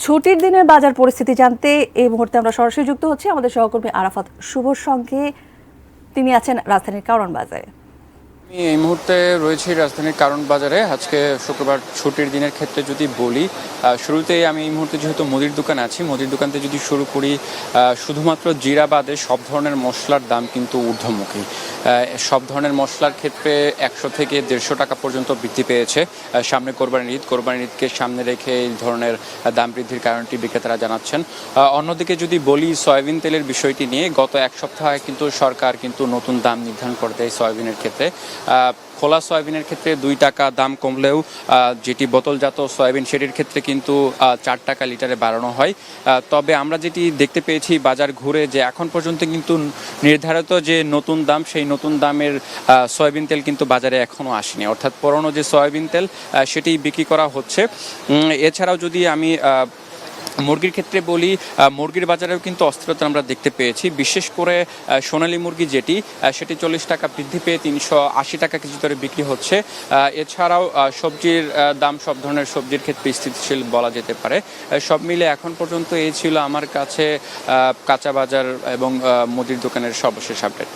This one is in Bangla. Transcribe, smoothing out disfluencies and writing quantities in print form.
ছুটির দিনের বাজার পরিস্থিতি জানতে এই মুহূর্তে আমরা সরাসরি যুক্ত হচ্ছি আমাদের সহকর্মী আরাফাত শুভর সঙ্গে। তিনি আছেন রাজধানীর কারওয়ান বাজারে। আমি এই মুহূর্তে রয়েছি রাজধানীর কারওয়ান বাজারে। আজকে শুক্রবার ছুটির দিনের ক্ষেত্রে যদি বলি, শুরুতেই আমি এই মুহূর্তে যেহেতু মুদির দোকানে আছি, মুদির দোকানতে যদি শুরু করি, শুধুমাত্র জিরা বাদে সব ধরনের মশলার দাম কিন্তু ঊর্ধ্বমুখী। সব ধরনের মশলার ক্ষেত্রে 100 থেকে 150 টাকা পর্যন্ত বৃদ্ধি পেয়েছে। সামনে কোরবানির ঈদকে সামনে রেখে এই ধরনের দাম বৃদ্ধির কারণটি বিক্রেতারা জানাচ্ছেন। অন্যদিকে যদি বলি সয়াবিন তেলের বিষয়টি নিয়ে, গত এক সপ্তাহে কিন্তু সরকার কিন্তু নতুন দাম নির্ধারণ করে দেয় সয়াবিনের ক্ষেত্রে। খোলা সয়াবিনের ক্ষেত্রে 2 টাকা দাম কমলেও যেটি বোতলজাত সয়াবিন সেটির ক্ষেত্রে কিন্তু 4 টাকা লিটারে বাড়ানো হয়। তবে আমরা যেটি দেখতে পেয়েছি বাজার ঘুরে, যে এখন পর্যন্ত কিন্তু নির্ধারিত যে নতুন দাম, সেই নতুন দামের সয়াবিন তেল কিন্তু বাজারে এখনও আসেনি। অর্থাৎ পুরনো যে সয়াবিন তেল সেটি বিক্রি করা হচ্ছে। এছাড়াও যদি আমি মুরগির ক্ষেত্রে বলি, মুরগির বাজারেও কিন্তু অস্থিরতা আমরা দেখতে পেয়েছি। বিশেষ করে সোনালী মুরগি সেটি 40 টাকা বৃদ্ধি পেয়ে 380 টাকা কেজি দরে বিক্রি হচ্ছে। এছাড়াও সবজির দাম সব ধরনের সবজির ক্ষেত্রে স্থিতিশীল বলা যেতে পারে। সব মিলে এখন পর্যন্ত এই ছিল আমার কাছে কাঁচা বাজার এবং মুদির দোকানের সর্বশেষ আপডেট।